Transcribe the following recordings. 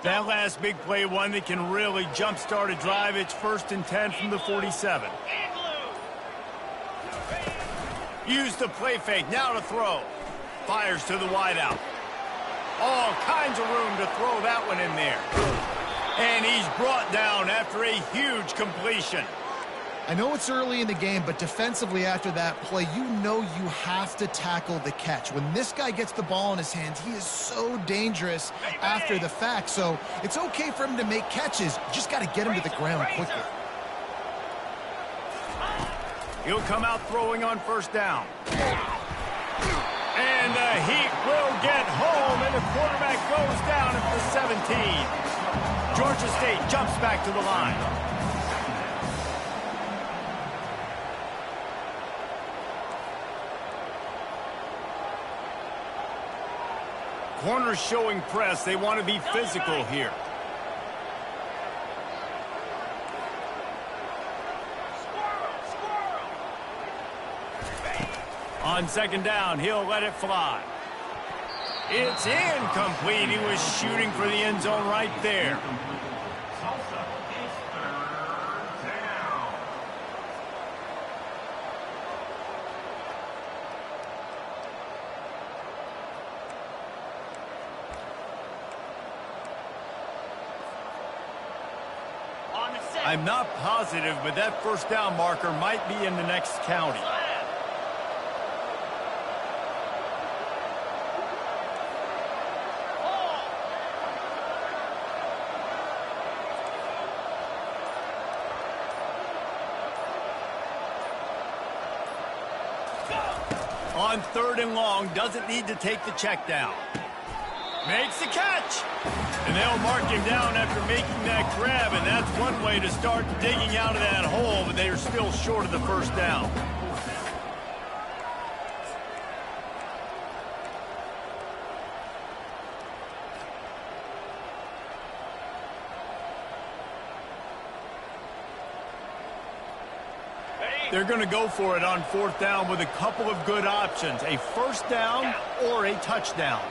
That last big play, one that can really jump-start a drive. It's 1st and 10 from the 47. Use the play fake, now to throw. Fires to the wideout. All kinds of room to throw that one in there. And he's brought down after a huge completion. I know it's early in the game, but defensively after that play, you know you have to tackle the catch. When this guy gets the ball in his hands, he is so dangerous after the fact. So it's okay for him to make catches. You just got to get him to the ground quickly. He'll come out throwing on 1st down. And the Heat will get home, and the quarterback goes down at the 17. Georgia State jumps back to the line. Corners showing press. They want to be physical here. On 2nd down, he'll let it fly. It's incomplete. He was shooting for the end zone right there. I'm not positive, but that 1st down marker might be in the next county. On 3rd and long, doesn't need to take the check down. Makes the catch. And they'll mark him down after making that grab, and that's one way to start digging out of that hole, but they are still short of the 1st down. They're going to go for it on 4th down with a couple of good options, a 1st down or a touchdown.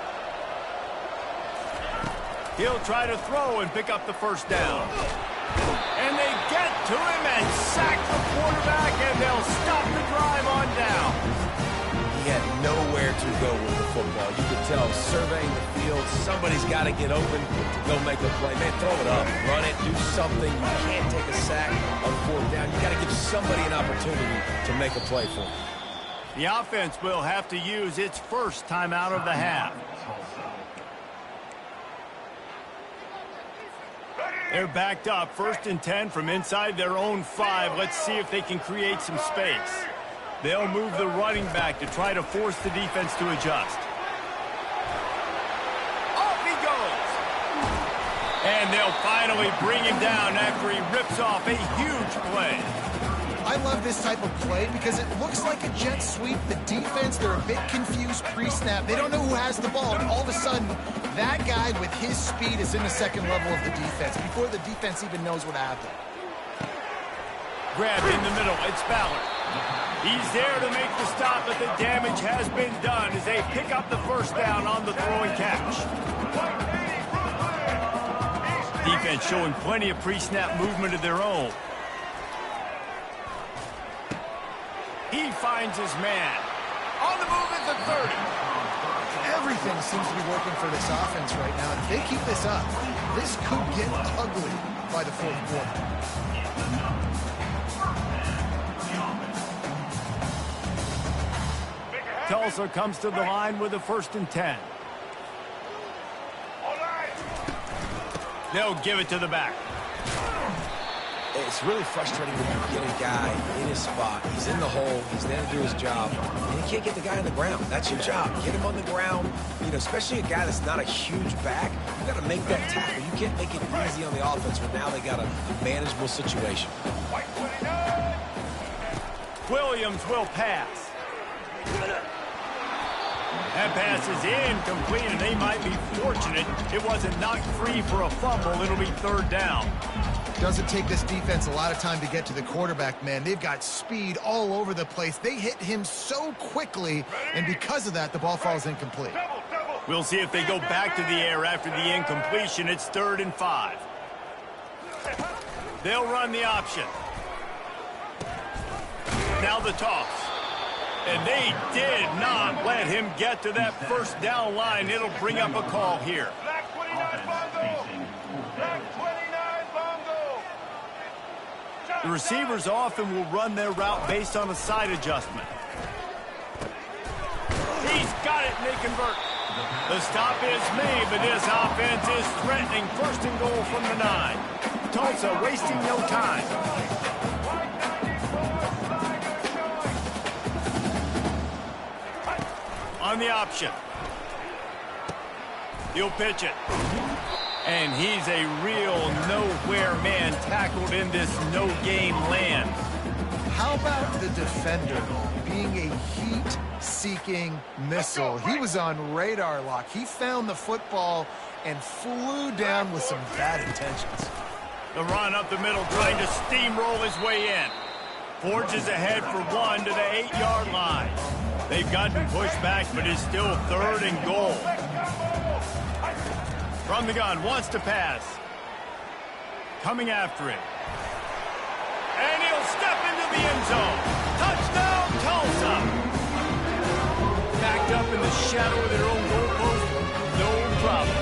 He'll try to throw and pick up the 1st down. And they get to him and sack the quarterback, and they'll stop the drive on down. He had nowhere to go with the football. You could tell, surveying the field, somebody's got to get open to go make a play. Man, throw it up, run it, do something. You can't take a sack on 4th down. You got to give somebody an opportunity to make a play for him. The offense will have to use its 1st timeout of the half. They're backed up, 1st and 10 from inside their own 5. Let's see if they can create some space. They'll move the running back to try to force the defense to adjust. Off he goes! And they'll finally bring him down after he rips off a huge play. I love this type of play because it looks like a jet sweep. The defense, they're a bit confused pre-snap. They don't know who has the ball, and all of a sudden, that guy with his speed is in the 2nd level of the defense before the defense even knows what happened. Grabbed in the middle, it's Ballard. He's there to make the stop, but the damage has been done as they pick up the 1st down on the throwing catch. Defense showing plenty of pre-snap movement of their own. He finds his man. On the move at the 30. Everything seems to be working for this offense right now. If they keep this up, this could get ugly by the 4th quarter. Tulsa comes to the line with a 1st and 10. They'll give it to the back. It's really frustrating when you get a guy in his spot. He's in the hole. He's there to do his job. And you can't get the guy on the ground. That's your job. Get him on the ground. You know, especially a guy that's not a huge back. You got to make that tackle. You can't make it easy on the offense when now they got a manageable situation. Williams will pass. That pass is incomplete, and they might be fortunate it wasn't knocked free for a fumble. It'll be 3rd down. Doesn't take this defense a lot of time to get to the quarterback, man. They've got speed all over the place. They hit him so quickly, and because of that, the ball falls incomplete. We'll see if they go back to the air after the incompletion. It's 3rd and 5. They'll run the option. Now the toss. And they did not let him get to that first down line. It'll bring up a call here. Black 29 Bongo. Black 29 Bongo. The receivers often will run their route based on a side adjustment. He's got it, and they convert. The stop is made, but this offense is threatening. 1st and goal from the 9. Tulsa wasting no time. On the option. He'll pitch it. And he's a real nowhere man tackled in this no-game land. How about the defender being a heat-seeking missile? He was on radar lock. He found the football and flew down with some bad intentions. The run up the middle trying to steamroll his way in. Forges ahead for 1 to the 8-yard line. They've gotten pushed back, but it's still 3rd and goal. From the gun, wants to pass. Coming after it. And he'll step into the end zone. Touchdown, Tulsa! Backed up in the shadow of their own goalpost, no problem.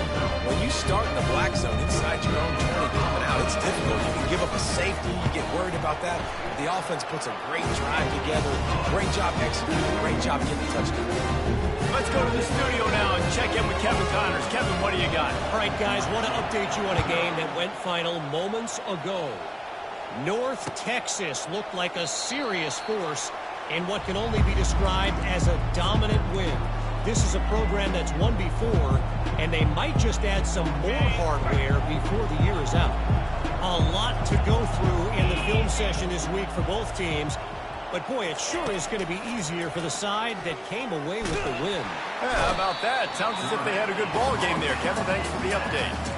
When you start in the black zone inside your own 20 coming out, it's difficult. You can give up a safety. You get worried about that. The offense puts a great drive together. Great job executing. Great job getting the touchdown. Let's go to the studio now and check in with Kevin Connors. Kevin, what do you got? All right, guys, want to update you on a game that went final moments ago. North Texas looked like a serious force in what can only be described as a dominant win. This is a program that's won before, and they might just add some more hardware before the year is out. A lot to go through in the film session this week for both teams, but boy, it sure is going to be easier for the side that came away with the win. Yeah, how about that? Sounds as if they had a good ball game there. Kevin, thanks for the update.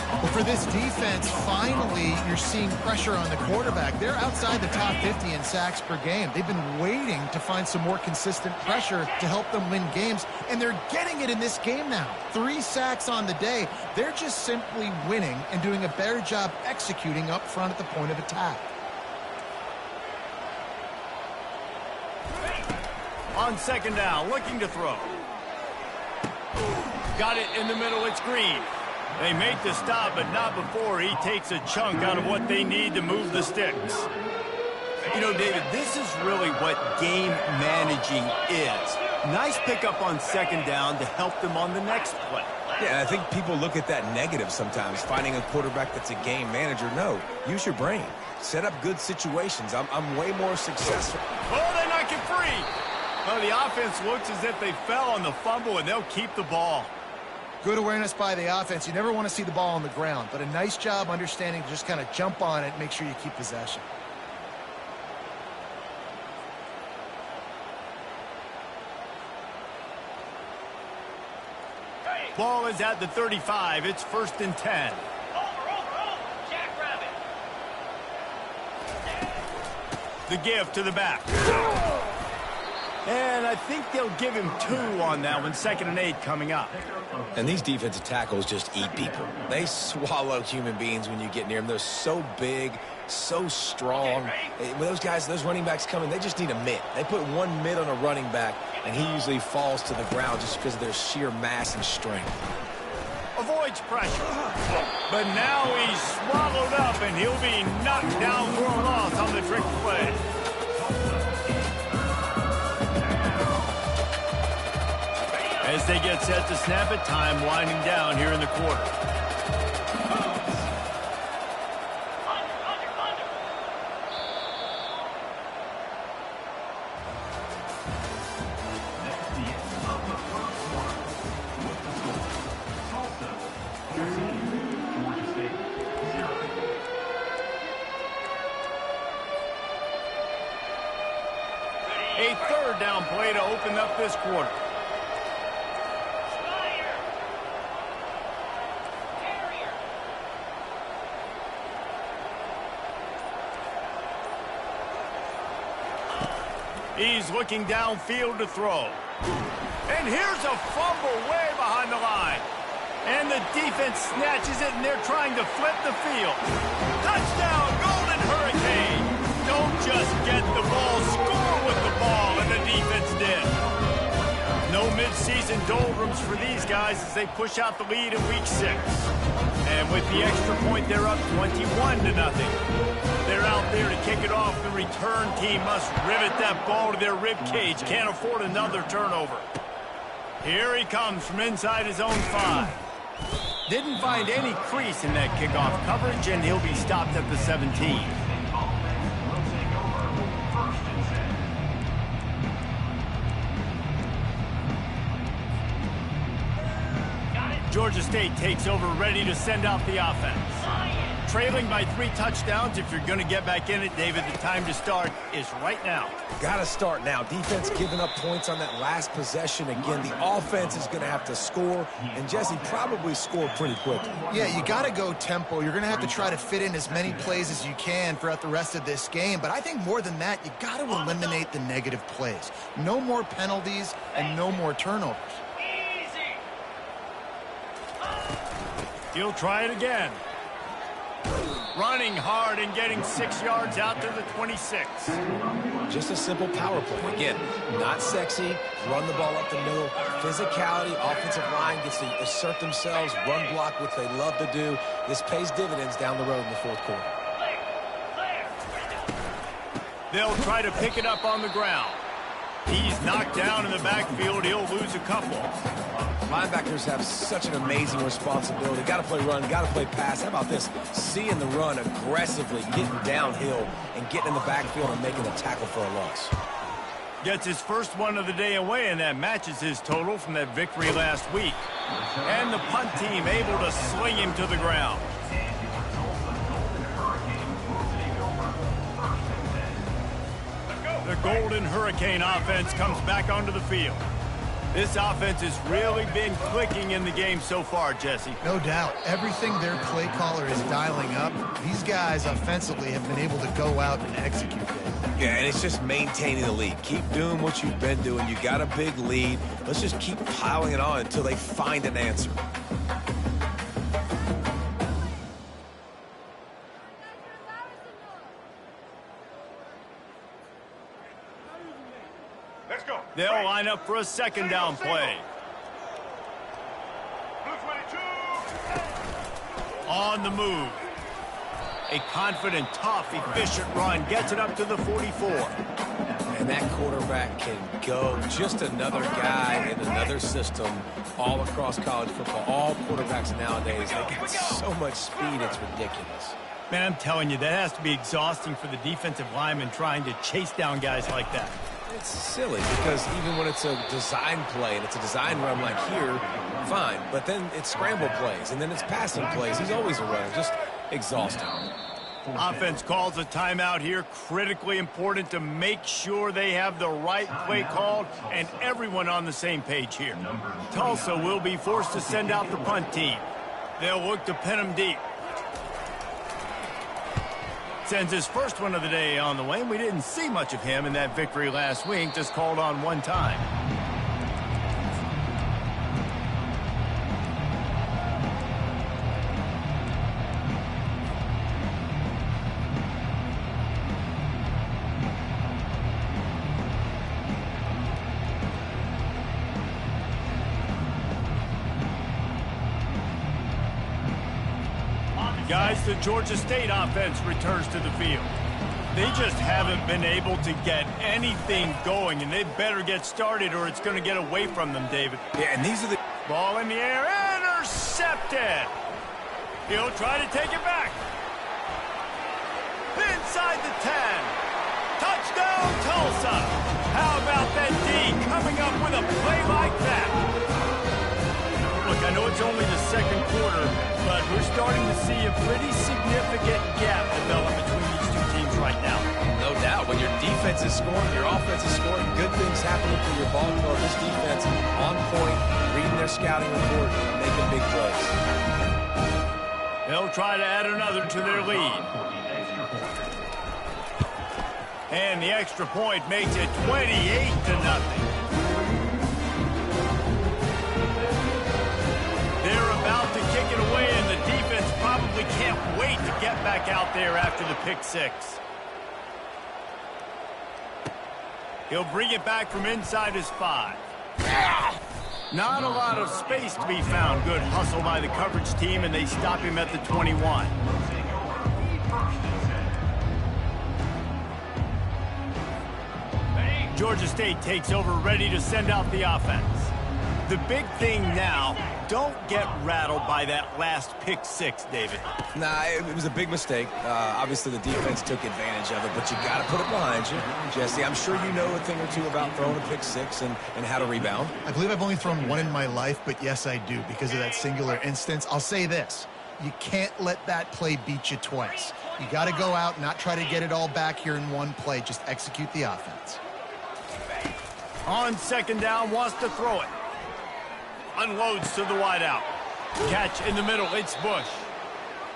Well, for this defense, finally, you're seeing pressure on the quarterback. They're outside the top 50 in sacks per game. They've been waiting to find some more consistent pressure to help them win games, and they're getting it in this game now. 3 sacks on the day. They're just simply winning and doing a better job executing up front at the point of attack. On 2nd down, looking to throw. Got it in the middle, it's Green. They make the stop, but not before he takes a chunk out of what they need to move the sticks. You know, David, this is really what game managing is. Nice pickup on 2nd down to help them on the next play. Yeah, I think people look at that negative sometimes, finding a quarterback that's a game manager. No, use your brain. Set up good situations. I'm way more successful. Oh, they knock it free. Well, the offense looks as if they fell on the fumble, and they'll keep the ball. Good awareness by the offense. You never want to see the ball on the ground, but a nice job understanding to just kind of jump on it and make sure you keep possession. Ball is at the 35. It's 1st and 10. The give to the back. And I think they'll give him 2 on that one. 2nd and 8 coming up. And these defensive tackles just eat people. They swallow human beings when you get near them. They're so big, so strong. When those guys, those running backs come in, they just need a mitt. They put 1 mitt on a running back, and he usually falls to the ground just because of their sheer mass and strength. Avoids pressure. But now he's swallowed up, and he'll be knocked down for a loss on the trick play. As they get set to snap it, time winding down here in the quarter. A 3rd down play to open up this quarter. He's looking downfield to throw. And here's a fumble way behind the And the defense snatches it, and they're trying to flip the field. Touchdown, Golden Hurricane. Don't just get the ball, score with the ball, and the defense did. No midseason doldrums for these guys as they push out the lead in Week 6. And with the extra point, they're up 21-0. They're out there to kick it off. The return team must rivet that ball to their rib cage. Can't afford another turnover. Here he comes from inside his own 5. Didn't find any crease in that kickoff coverage, and he'll be stopped at the 17. Georgia State takes over, ready to send out the offense. Trailing by 3 touchdowns. If you're going to get back in it, David, the time to start is right now. Got to start now. Defense giving up points on that last possession. Again, the offense is going to have to score, and Jesse probably scored pretty quickly. Yeah, you got to go tempo. You're going to have to try to fit in as many plays as you can throughout the rest of this game. But I think more than that, you got to eliminate the negative plays. No more penalties and no more turnovers. He'll try it again. Running hard and getting 6 yards out to the 26. Just a simple power play. Again, not sexy. Run the ball up the middle. Physicality, offensive line gets to assert themselves, run block, which they love to do. This pays dividends down the road in the 4th quarter. They'll try to pick it up on the ground. He's knocked down in the backfield. He'll lose a couple. Linebackers have such an amazing responsibility. Got to play run, got to play pass. How about this? Seeing the run aggressively, getting downhill, and getting in the backfield and making a tackle for a loss. Gets his first one of the day away, and that matches his total from that victory last week. And the punt team able to sling him to the ground. The Golden Hurricane offense comes back onto the field. This offense has really been clicking in the game so far, Jesse. No doubt. Everything their play caller is dialing up, these guys offensively have been able to go out and execute it. Yeah, and it's just maintaining the lead. Keep doing what you've been doing. You got a big lead. Let's just keep piling it on until they find an answer. Let's go. They'll line up for a second down play. Blue 22. On the move. A confident, tough, efficient run gets it up to the 44. And that quarterback can go. Just another guy in another system all across college football. All quarterbacks nowadays, they get so much speed, it's ridiculous. Man, I'm telling you, that has to be exhausting for the defensive lineman trying to chase down guys like that. It's silly because even when it's a design play and it's a design run like here, fine. But then it's scramble plays and then it's passing plays. He's always a runner. Just exhausting. Offense calls a timeout here. Critically important to make sure they have the right play called and everyone on the same page here. Tulsa will be forced to send out the punt team. They'll look to pin him deep. Sends his first one of the day on the way, and we didn't see much of him in that victory last week, just called on one time. Guys, the Georgia State offense returns to the field. They just haven't been able to get anything going, and they better get started or it's going to get away from them, David. Yeah, and these are the... Ball in the air, intercepted. He'll try to take it back. Inside the 10. Touchdown, Tulsa. How about that D coming up with a play like that? Look, I know it's only the second quarter, but we're starting to see a pretty significant gap develop between these two teams right now. No doubt. When your defense is scoring, your offense is scoring, good things happening for your ball club. This defense on point, reading their scouting report, making big plays. They'll try to add another to their lead. And the extra point makes it 28-0. They're about back out there after the pick six. He'll bring it back from inside his 5. Not a lot of space to be found. Good hustle by the coverage team, and they stop him at the 21. Georgia State takes over, ready to send out the offense. The big thing now, don't get rattled by that last pick six, David. Nah, it was a big mistake. Obviously, the defense took advantage of it, but you got to put it behind you. Jesse, I'm sure you know a thing or two about throwing a pick six and how to rebound. I believe I've only thrown one in my life, but yes, I do because of that singular instance. I'll say this. You can't let that play beat you twice. You got to go out, not try to get it all back here in one play. Just execute the offense. On second down, wants to throw it. Unloads to the wideout. Catch in the middle, it's Bush.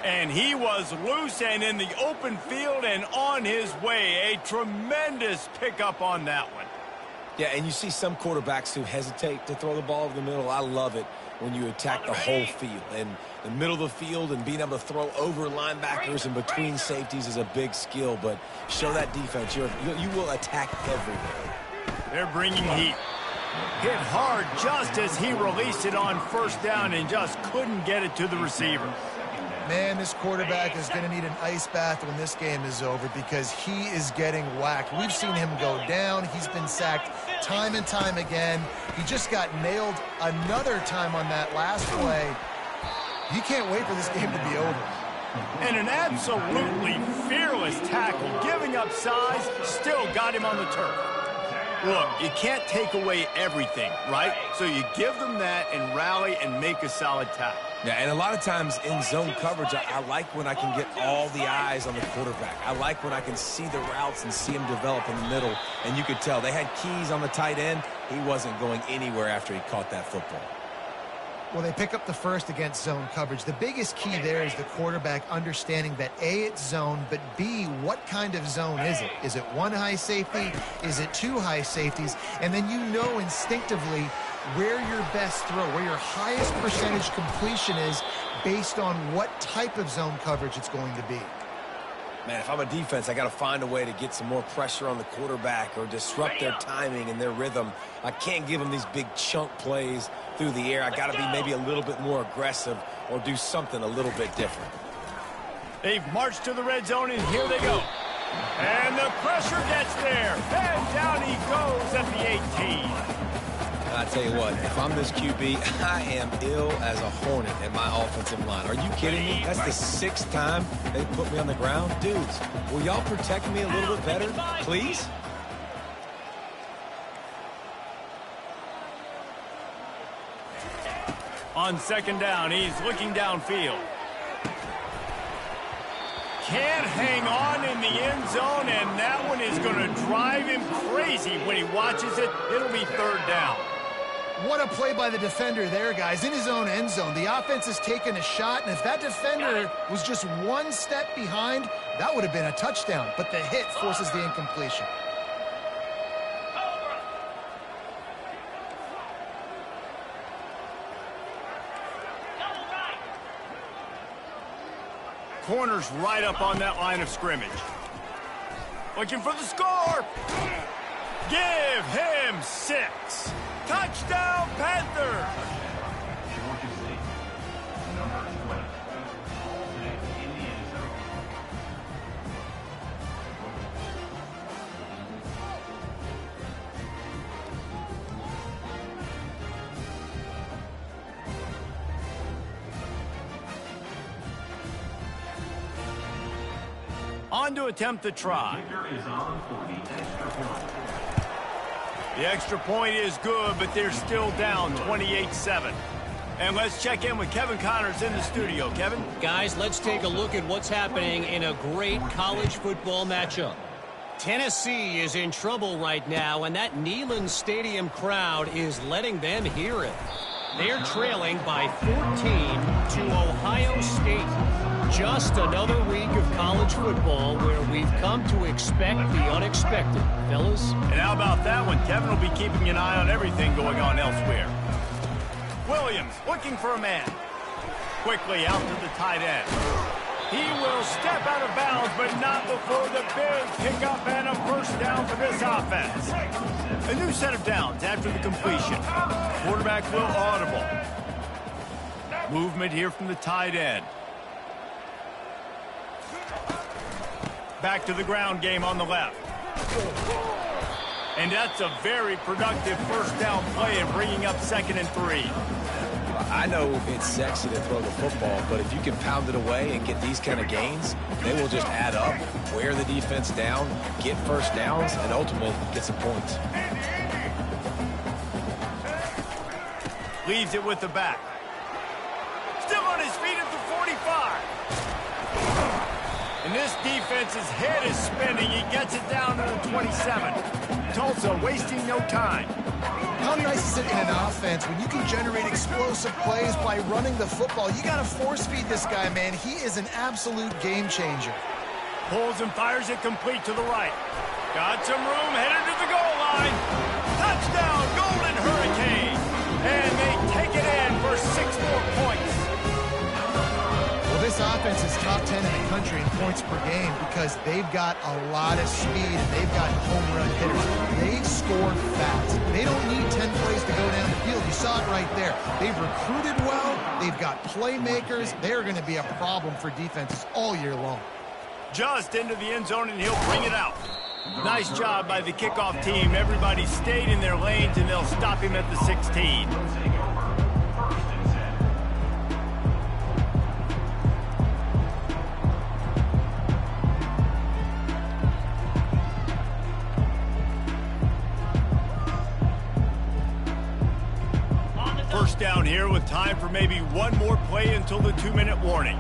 And he was loose and in the open field and on his way. A tremendous pickup on that one. Yeah, and you see some quarterbacks who hesitate to throw the ball over the middle. I love it when you attack the whole field. And the middle of the field and being able to throw over linebackers and between safeties is a big skill. But show that defense. You will attack everywhere. They're bringing heat. Hit hard just as he released it on first down and just couldn't get it to the receiver. Man, this quarterback is going to need an ice bath when this game is over because he is getting whacked. We've seen him go down. He's been sacked time and time again. He just got nailed another time on that last play. You can't wait for this game to be over. And an absolutely fearless tackle, giving up size, still got him on the turf. Look, you can't take away everything, right? So you give them that and rally and make a solid tackle. Yeah, and a lot of times in zone coverage, I like when I can get all the eyes on the quarterback. I like when I can see the routes and see him develop in the middle. And you could tell they had keys on the tight end. He wasn't going anywhere after he caught that football. Well, they pick up the first against zone coverage. The biggest key there is the quarterback understanding that A, it's zone, but B, what kind of zone is it? Is it one high safety? Is it two high safeties? And then you know instinctively where your best throw, where your highest percentage completion is based on what type of zone coverage it's going to be. Man, if I'm a defense, I got to find a way to get some more pressure on the quarterback or disrupt their timing and their rhythm. I can't give them these big chunk plays through the air. I got to be maybe a little bit more aggressive or do something a little bit different. They've marched to the red zone, and here they go. And the pressure gets there. And down he goes at the 18. I tell you what, if I'm this QB, I am ill as a hornet in my offensive line. Are you kidding me? That's the 6th time they put me on the ground. Dudes, will y'all protect me a little bit better, please? On second down, he's looking downfield. Can't hang on in the end zone, and that one is going to drive him crazy when he watches it. It'll be third down. What a play by the defender there, guys. In his own end zone, the offense has taken a shot, and if that defender was just one step behind, that would have been a touchdown. But the hit forces the incompletion. Corner's right up on that line of scrimmage. Looking for the score. Give him 6. Touchdown, Panthers! On to attempt the try. The extra point is good, but they're still down 28-7. And let's check in with Kevin Connors in the studio. Kevin? Guys, let's take a look at what's happening in a great college football matchup. Tennessee is in trouble right now, and that Neyland Stadium crowd is letting them hear it. They're trailing by 14 to Ohio State. Just another week of college football where we've come to expect the unexpected, fellas. And how about that one? Kevin will be keeping an eye on everything going on elsewhere. Williams looking for a man. Quickly out to the tight end. He will step out of bounds, but not before the big pickup and a first down for this offense. A new set of downs after the completion. Quarterback will audible. Movement here from the tight end. Back to the ground game on the left. And that's a very productive first down play and bringing up 2nd and 3. I know it's sexy to throw the football, but if you can pound it away and get these kind of gains, they will just add up, wear the defense down, get first downs, and ultimately get some points. Leaves it with the back. Still on his feet at the 45. And this defense's head is spinning. He gets it down to the 27. Tulsa wasting no time. How nice is it in an offense when you can generate explosive plays by running the football? You got to force feed this guy, man. He is an absolute game changer. Pulls and fires it complete to the right. Got some room, headed to the goal line. Touchdown, Golden Hurricane. And they take it in for 6 more points. Well, this offense is top 10 in the country in points per game because they've got a lot of speed and they've got home run hitters. They score fast. They don't need 10 plays to go down the field. You saw it right there. They've recruited well. They've got playmakers. They're going to be a problem for defenses all year long. Just into the end zone, and he'll bring it out. Nice job by the kickoff team. Everybody stayed in their lanes, and they'll stop him at the 16. First down here with time for maybe one more play until the 2-minute warning.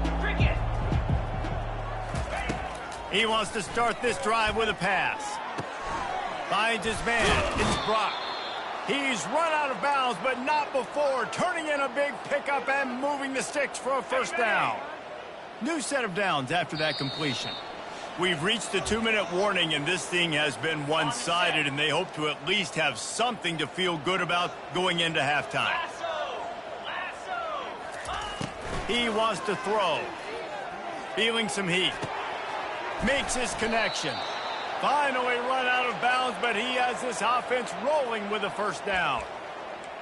He wants to start this drive with a pass. Finds his man. It's Brock. He's run out of bounds, but not before turning in a big pickup and moving the sticks for a first down. New set of downs after that completion. We've reached the 2-minute warning, and this thing has been one-sided, and they hope to at least have something to feel good about going into halftime. He wants to throw. Feeling some heat. Makes his connection. Finally run out of bounds, but he has this offense rolling with a first down.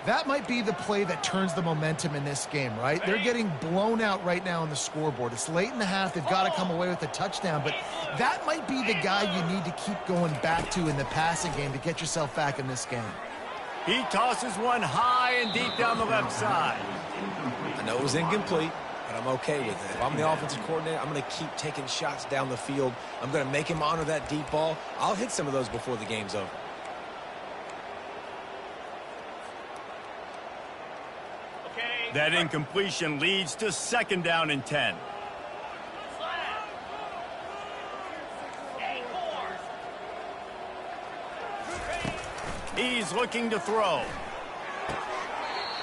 That might be the play that turns the momentum in this game, right? They're getting blown out right now on the scoreboard. It's late in the half. They've got to come away with a touchdown, but that might be the guy you need to keep going back to in the passing game to get yourself back in this game. He tosses one high and deep down the left side. I know it was incomplete, but I'm okay with it. If I'm the offensive coordinator, I'm going to keep taking shots down the field. I'm going to make him honor that deep ball. I'll hit some of those before the game's over. That incompletion leads to 2nd down and 10. He's looking to throw.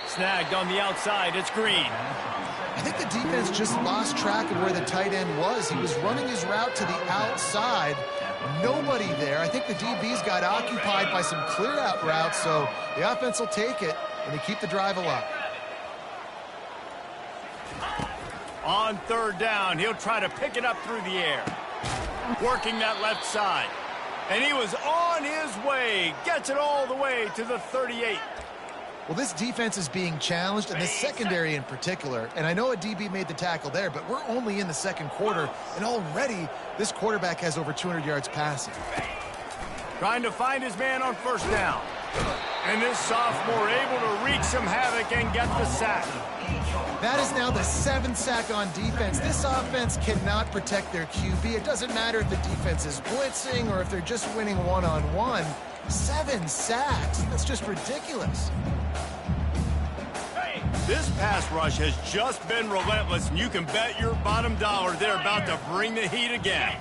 Snagged on the outside. It's Green. I think the defense just lost track of where the tight end was. He was running his route to the outside. Nobody there. I think the DBs got occupied by some clear-out routes, so the offense will take it, and they keep the drive alive. On 3rd down, he'll try to pick it up through the air. Working that left side. And he was on his way. Gets it all the way to the 38. Well, this defense is being challenged, and the secondary in particular. And I know a DB made the tackle there, but we're only in the 2nd quarter, and already this quarterback has over 200 yards passing. Trying to find his man on 1st down. And this sophomore able to wreak some havoc and get the sack. That is now the 7th sack on defense. This offense cannot protect their QB. It doesn't matter if the defense is blitzing or if they're just winning one-on-one. 7 sacks. That's just ridiculous. This pass rush has just been relentless, and you can bet your bottom dollar they're about to bring the heat again.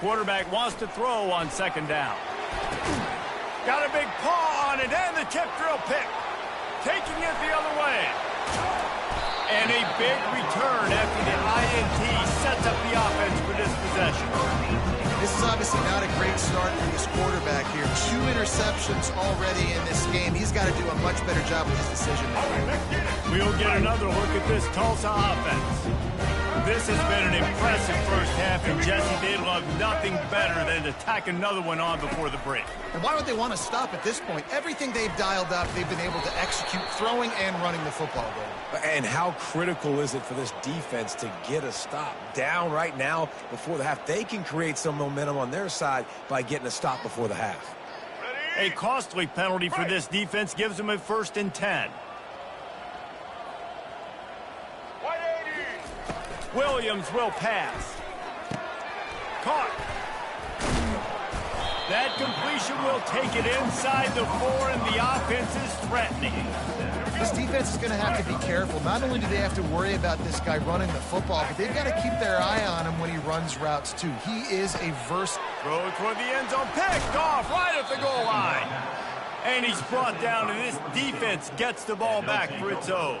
Quarterback wants to throw on 2nd down. Got a big paw on it, and the tip drill pick. Taking it the other way. And a big return after the INT sets up the offense for this possession. This is obviously not a great start for this quarterback here. 2 interceptions already in this game. He's got got to do a much better job with his decision making. We'll get another look at this Tulsa offense. This has been an impressive first half, and Jesse, they love nothing better than to tack another one on before the break. And why would they want to stop at this point? Everything they've dialed up, they've been able to execute, throwing and running the football game. And how critical is it for this defense to get a stop? Down right now before the half. They can create some momentum on their side by getting a stop before the half. A costly penalty for this defense gives them a 1st and 10. Williams will pass. Caught. That completion will take it inside the 4, and the offense is threatening. This defense is going to have to be careful. Not only do they have to worry about this guy running the football, but they've got to keep their eye on him when he runs routes, too. He is a versatile. Throw toward the end zone, picked off right at the goal line. And he's brought down, and this defense gets the ball back for its own.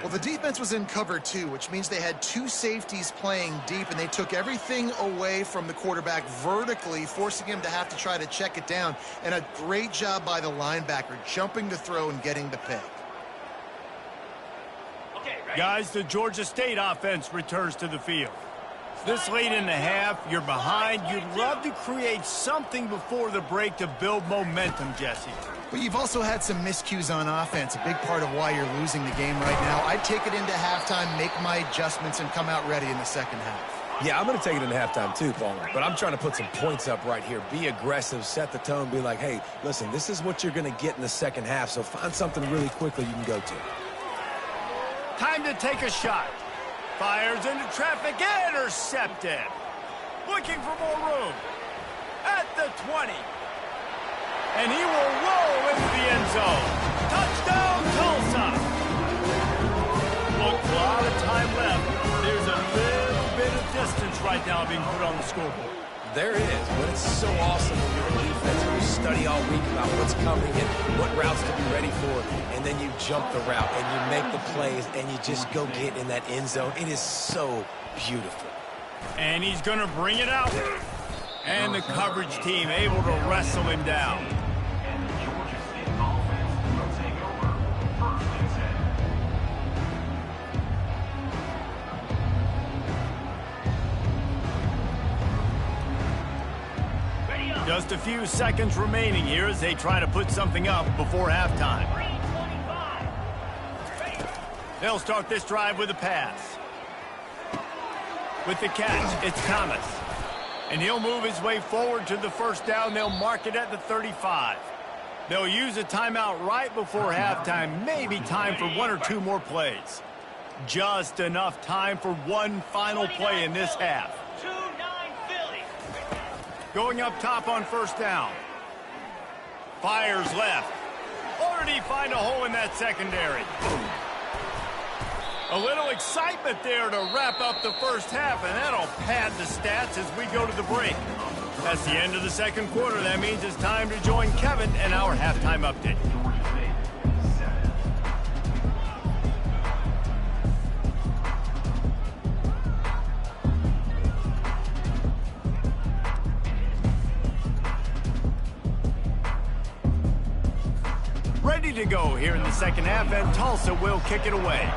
Well, the defense was in cover 2, which means they had 2 safeties playing deep, and they took everything away from the quarterback vertically, forcing him to have to try to check it down. And a great job by the linebacker, jumping the throw and getting the pick. Guys, the Georgia State offense returns to the field. This late in the half, you're behind. You'd love to create something before the break to build momentum, Jesse. But you've also had some miscues on offense, a big part of why you're losing the game right now. I'd take it into halftime, make my adjustments, and come out ready in the second half. Yeah, I'm going to take it into halftime too, Paul. But I'm trying to put some points up right here. Be aggressive, set the tone, be like, hey, listen, this is what you're going to get in the second half, so find something really quickly you can go to. Time to take a shot. Fires into traffic, intercepted. Looking for more room. At the 20. And he will roll into the end zone. Touchdown, Tulsa. Look, a lot of time left. There's a little bit of distance right now being put on the scoreboard. There is, but it's so awesome when you're a defense and you study all week about what's coming and what routes to be ready for, and then you jump the route and you make the plays and you just go get in that end zone. It is so beautiful. And he's going to bring it out. And the coverage team able to wrestle him down. Just a few seconds remaining here as they try to put something up before halftime. They'll start this drive with a pass. With the catch, it's Thomas. And he'll move his way forward to the first down. They'll mark it at the 35. They'll use a timeout right before halftime. Maybe time for 1 or 2 more plays. Just enough time for one final play in this half. Going up top on first down. Fires left. Or did he find a hole in that secondary? A little excitement there to wrap up the first half, and that'll pad the stats as we go to the break. That's the end of the second quarter. That means it's time to join Kevin and our halftime update. Ready to go here in the second half, and Tulsa will kick it away.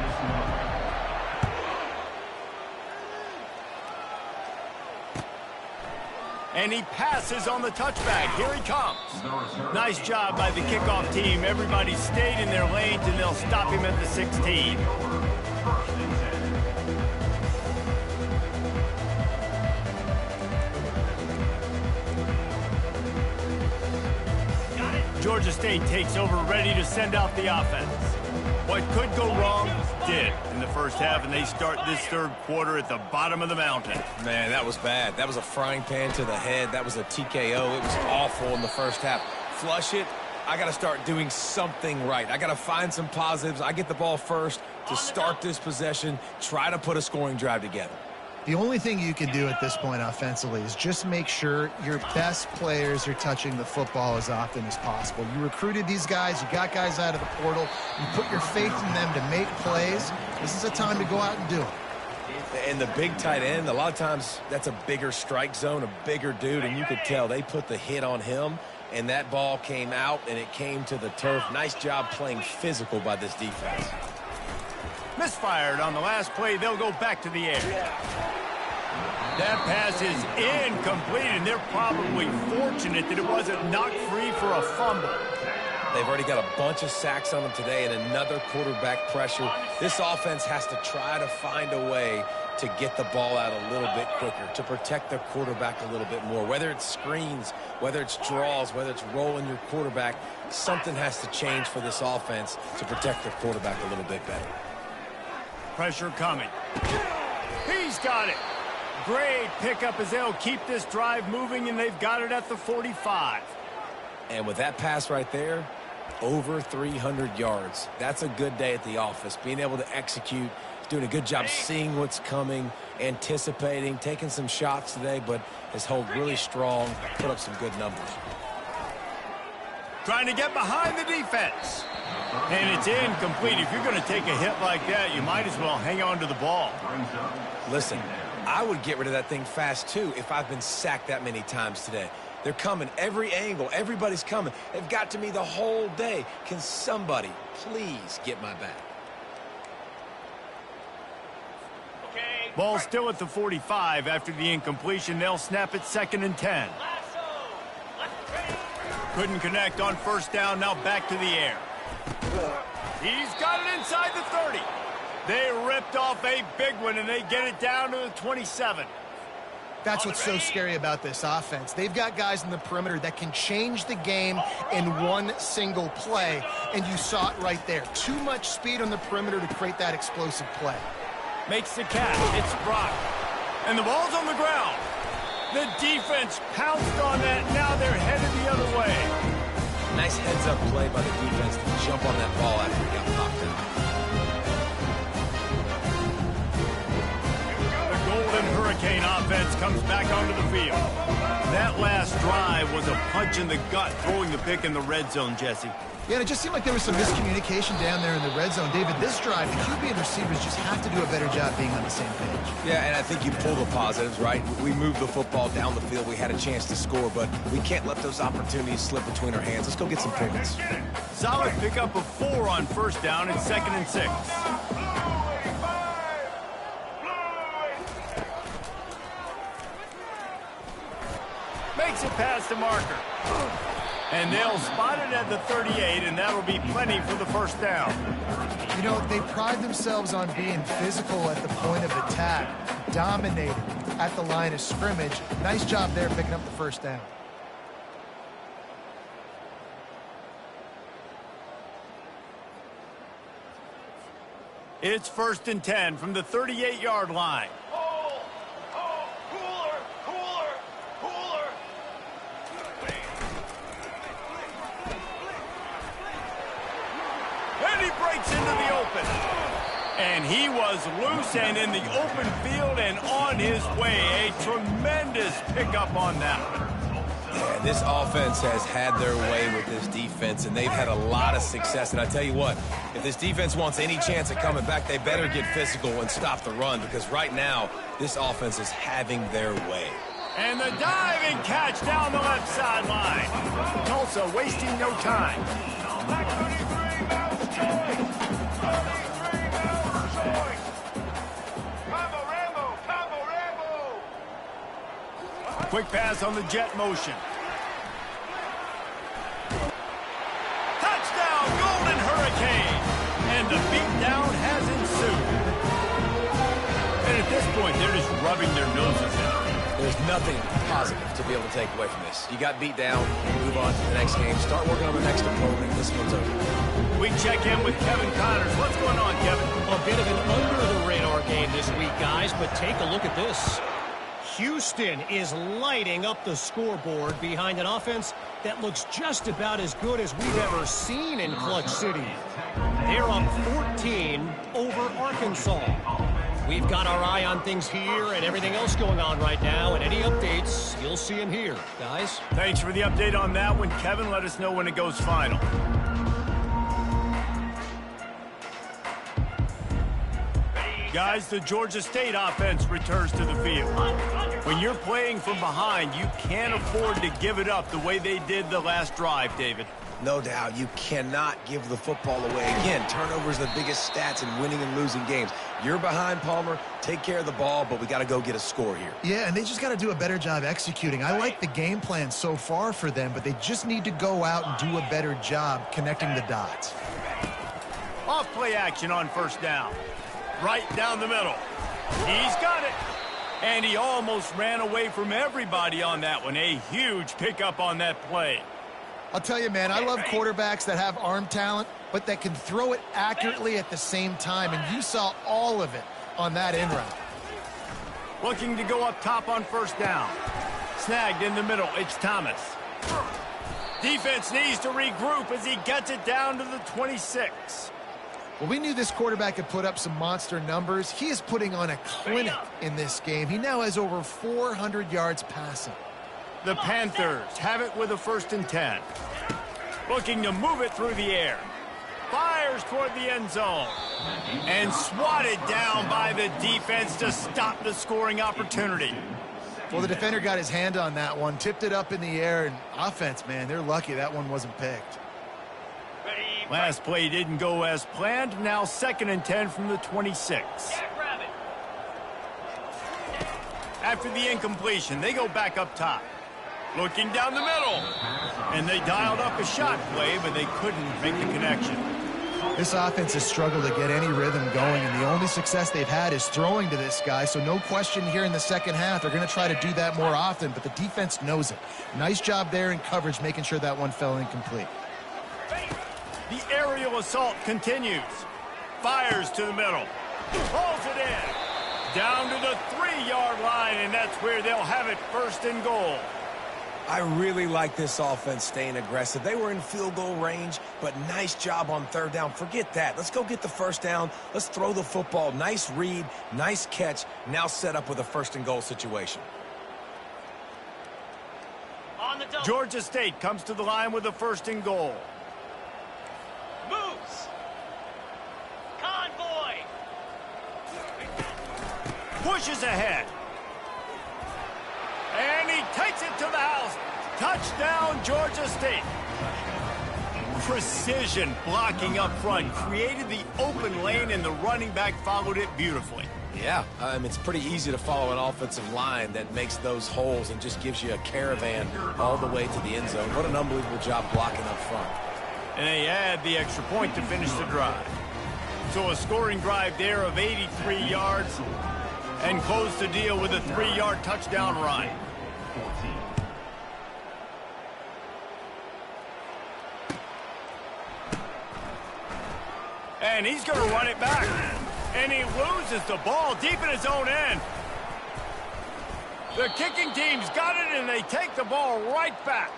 And he passes on the touchback. Here he comes. Nice job by the kickoff team. Everybody stayed in their lanes, and they'll stop him at the 16. Georgia State takes over, ready to send out the offense. What could go wrong did in the first half, and they start this third quarter at the bottom of the mountain. Man, that was bad. That was a frying pan to the head. That was a TKO. It was awful in the first half. Flush it. I got to start doing something right. I got to find some positives. I get the ball first to start this possession, try to put a scoring drive together. The only thing you can do at this point offensively is just make sure your best players are touching the football as often as possible. You recruited these guys. You got guys out of the portal. You put your faith in them to make plays. This is a time to go out and do it. And the big tight end, a lot of times that's a bigger strike zone, a bigger dude, and you could tell they put the hit on him. and that ball came out, and it came to the turf. Nice job playing physical by this defense. Misfired on the last play. They'll go back to the air. That pass is incomplete, and they're probably fortunate that it wasn't knocked free for a fumble. They've already got a bunch of sacks on them today and another quarterback pressure. This offense has to try to find a way to get the ball out a little bit quicker, to protect their quarterback a little bit more. Whether it's screens, whether it's draws, whether it's rolling your quarterback, something has to change for this offense to protect their quarterback a little bit better. Pressure coming. He's got it. Great pickup as they'll keep this drive moving, and they've got it at the 45. And with that pass right there, over 300 yards. That's a good day at the office. Being able to execute, doing a good job seeing what's coming, anticipating, taking some shots today, but has held really strong, put up some good numbers. Trying to get behind the defense. And it's incomplete. If you're going to take a hit like that, you might as well hang on to the ball. Listen, I would get rid of that thing fast, too, if I've been sacked that many times today. They're coming every angle. Everybody's coming. They've got to me the whole day. Can somebody please get my back? Ball still at the 45 after the incompletion. They'll snap it 2nd and 10. Couldn't connect on first down. Now back to the air. He's got it inside the 30. They ripped off a big one, and they get it down to the 27. That's what's so scary about this offense. They've got guys in the perimeter that can change the game in one single play, and you saw it right there. Too much speed on the perimeter to create that explosive play. Makes the catch. It's Brock. And the ball's on the ground. The defense pounced on that. Now they're headed the other way. Nice heads-up play by the defense to jump on that ball after he got knocked out. Golden Hurricane offense comes back onto the field. That last drive was a punch in the gut, throwing the pick in the red zone, Jesse. Yeah, and it just seemed like there was some miscommunication down there in the red zone. David, this drive, the QB and receivers just have to do a better job being on the same page. Yeah, and I think you pull the positives, right? We moved the football down the field. We had a chance to score, but we can't let those opportunities slip between our hands. Let's go get some points. Solid pickup of 4 on first down and 2nd and 6. Makes it past the marker. And they'll spot it at the 38, and that'll be plenty for the first down. You know, they pride themselves on being physical at the point of attack, dominating at the line of scrimmage. Nice job there picking up the first down. It's 1st and 10 from the 38-yard line. Breaks into the open. And he was loose and in the open field and on his way. A tremendous pickup on that. Yeah, this offense has had their way with this defense, and they've had a lot of success. And I tell you what, if this defense wants any chance at coming back, they better get physical and stop the run, because right now, this offense is having their way. And the diving catch down the left sideline. Tulsa wasting no time. Quick pass on the jet motion. Touchdown, Golden Hurricane! And the beatdown has ensued. And at this point, they're just rubbing their noses in it. There's nothing positive to be able to take away from this. You got beat down, move on to the next game, start working on the next opponent. This one's over. We check in with Kevin Connors. What's going on, Kevin? A bit of an under-the-radar game this week, guys, but take a look at this. Houston is lighting up the scoreboard behind an offense that looks just about as good as we've ever seen in Clutch City. They're up 14 over Arkansas. We've got our eye on things here and everything else going on right now, and any updates, you'll see them here, guys. Thanks for the update on that one, Kevin. Let us know when it goes final. Guys, the Georgia State offense returns to the field. When you're playing from behind, you can't afford to give it up the way they did the last drive, David. No doubt, you cannot give the football away. Again, turnovers are the biggest stats in winning and losing games. You're behind, Palmer. Take care of the ball, but we got to go get a score here. Yeah, and they just got to do a better job executing. I like the game plan so far for them, but they just need to go out and do a better job connecting the dots. Off play action on first down. Right down the middle. He's got it. And he almost ran away from everybody on that one. A huge pickup on that play. I'll tell you, man, I love quarterbacks that have arm talent, but that can throw it accurately at the same time, and you saw all of it on that end route. Looking to go up top on first down. Snagged in the middle. It's Thomas. Defense needs to regroup as he gets it down to the 26. Well, we knew this quarterback could put up some monster numbers. He is putting on a clinic in this game. He now has over 400 yards passing. The Panthers have it with a 1st and 10. Looking to move it through the air. Fires toward the end zone. And swatted down by the defense to stop the scoring opportunity. Well, the defender got his hand on that one, tipped it up in the air, and offense, man, they're lucky that one wasn't picked. Last play didn't go as planned. Now 2nd and 10 from the 26. After the incompletion, they go back up top. Looking down the middle. And they dialed up a shot play, but they couldn't make the connection. This offense has struggled to get any rhythm going, and the only success they've had is throwing to this guy, so no question here in the second half. They're going to try to do that more often, but the defense knows it. Nice job there in coverage, making sure that one fell incomplete. The aerial assault continues. Fires to the middle. Pulls it in. Down to the 3-yard line, and that's where they'll have it 1st and goal. I really like this offense staying aggressive. They were in field goal range, but nice job on 3rd down. Forget that. Let's go get the 1st down. Let's throw the football. Nice read, nice catch. Now set up with a 1st and goal situation. Georgia State comes to the line with a 1st and goal. Moves. Convoy. Pushes ahead. And he takes it to the house. Touchdown, Georgia State. Precision blocking up front. Created the open lane, and the running back followed it beautifully. Yeah, it's pretty easy to follow an offensive line that makes those holes and just gives you a caravan all the way to the end zone. What an unbelievable job blocking up front. And they add the extra point to finish the drive. So a scoring drive there of 83 yards and close the deal with a 3-yard touchdown run. And he's going to run it back. And he loses the ball deep in his own end. The kicking team's got it, and they take the ball right back.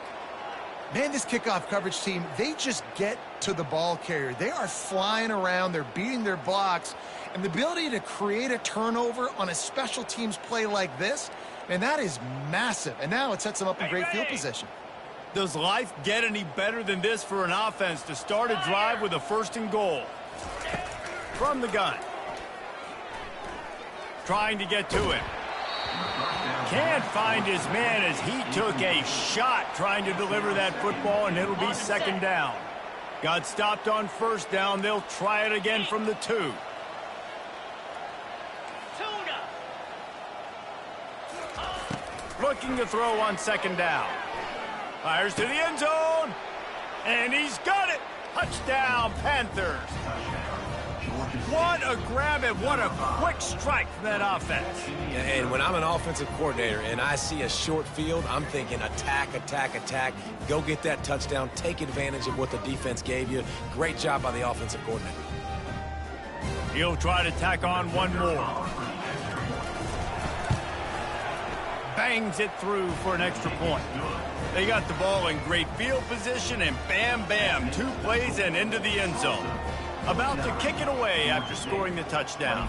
Man, this kickoff coverage team, they just get to the ball carrier. They are flying around. They're beating their blocks. And the ability to create a turnover on a special teams play like this, and that is massive. And now it sets them up in great field position. Does life get any better than this for an offense to start a drive with a 1st and goal? From the gun. Trying to get to it. Can't find his man as he took a shot trying to deliver that football, and it'll be 2nd down. Got stopped on 1st down. They'll try it again from the 2. Looking to throw on 2nd down. Fires to the end zone. And he's got it. Touchdown, Panthers. What a grab and what a quick strike from that offense. And when I'm an offensive coordinator and I see a short field, I'm thinking attack, attack, attack. Go get that touchdown. Take advantage of what the defense gave you. Great job by the offensive coordinator. He'll try to tack on one more. Bangs it through for an extra point. They got the ball in great field position, and bam, bam, 2 plays and into the end zone. About to kick it away after scoring the touchdown.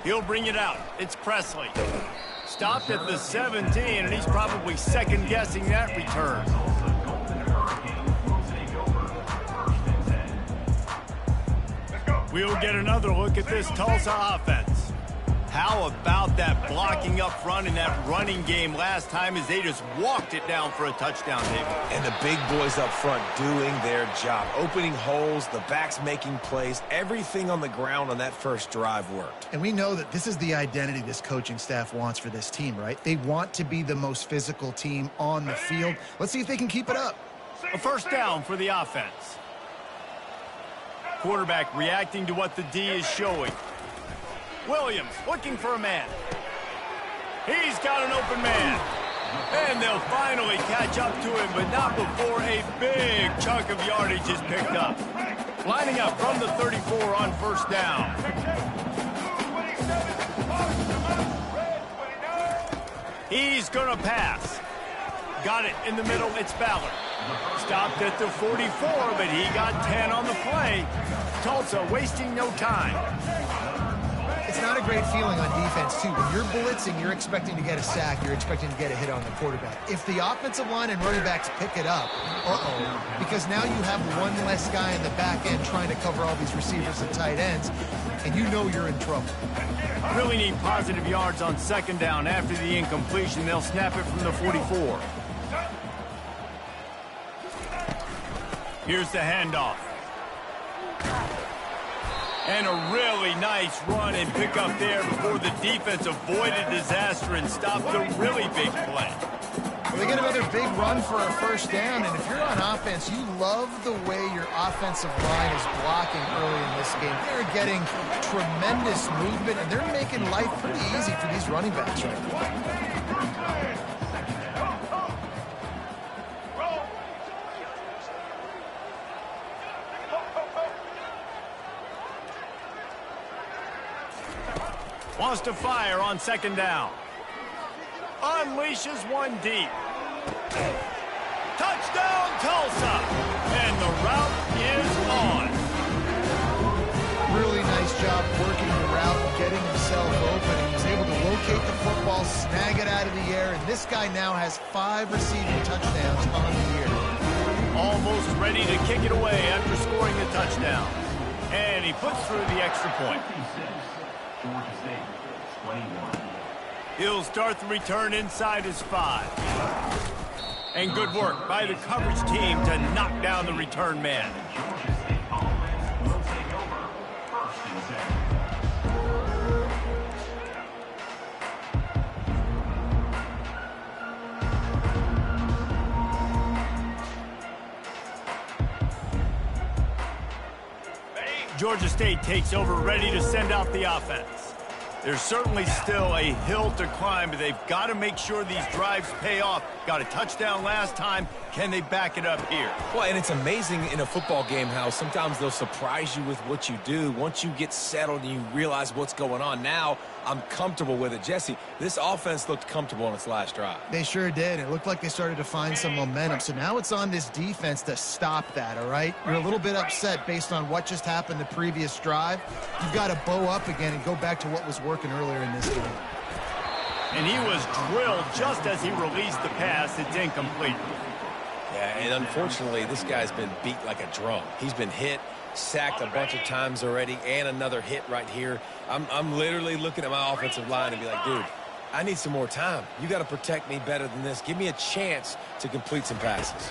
He'll bring it out. It's Presley. Stopped at the 17, and he's probably second-guessing that return. We'll get another look at this Tulsa offense. How about that blocking up front in that running game last time as they just walked it down for a touchdown, David? And the big boys up front doing their job. Opening holes, the backs making plays. Everything on the ground on that first drive worked. And we know that this is the identity this coaching staff wants for this team, right? They want to be the most physical team on the field. Let's see if they can keep it up. A first down for the offense. Quarterback reacting to what the D is showing. Williams looking for a man. He's got an open man. And they'll finally catch up to him, but not before a big chunk of yardage is picked up. Lining up from the 34 on first down. He's going to pass. Got it in the middle. It's Ballard. Stopped at the 44, but he got 10 on the play. Tulsa wasting no time. It's not a great feeling on defense, too. When you're blitzing, you're expecting to get a sack. You're expecting to get a hit on the quarterback. If the offensive line and running backs pick it up, because now you have one less guy in the back end trying to cover all these receivers and tight ends, and you know you're in trouble. Really need positive yards on second down. After the incompletion, they'll snap it from the 44. Here's the handoff. And a really nice run and pick up there before the defense avoided disaster and stopped a really big play. Well, they get another big run for a first down, and if you're on offense, you love the way your offensive line is blocking early in this game. They're getting tremendous movement, and they're making life pretty easy for these running backs right now. Wants to fire on second down. Unleashes one deep. Touchdown, Tulsa! And the route is on. Really nice job working the route and getting himself open. He was able to locate the football, snag it out of the air, and this guy now has 5 receiving touchdowns on the year. Almost ready to kick it away after scoring the touchdown. And he puts through the extra point. He'll start the return inside his 5. And good work by the coverage team to knock down the return man. Georgia State takes over, ready to send out the offense. There's certainly still a hill to climb, but they've got to make sure these drives pay off. Got a touchdown last time. Can they back it up here? Well, and it's amazing in a football game how sometimes they'll surprise you with what you do. Once you get settled and you realize what's going on, now I'm comfortable with it. Jesse, this offense looked comfortable on its last drive. They sure did. It looked like they started to find some momentum. So now it's on this defense to stop that, all right? You're a little bit upset based on what just happened the previous drive. You've got to bow up again and go back to what was working earlier in this game. And he was drilled just as he released the pass. It's incomplete. Yeah, and unfortunately, this guy's been beat like a drum. He's been hit, sacked a bunch of times already, and another hit right here. I'm literally looking at my offensive line and be like, dude, I need some more time. You got to protect me better than this. Give me a chance to complete some passes.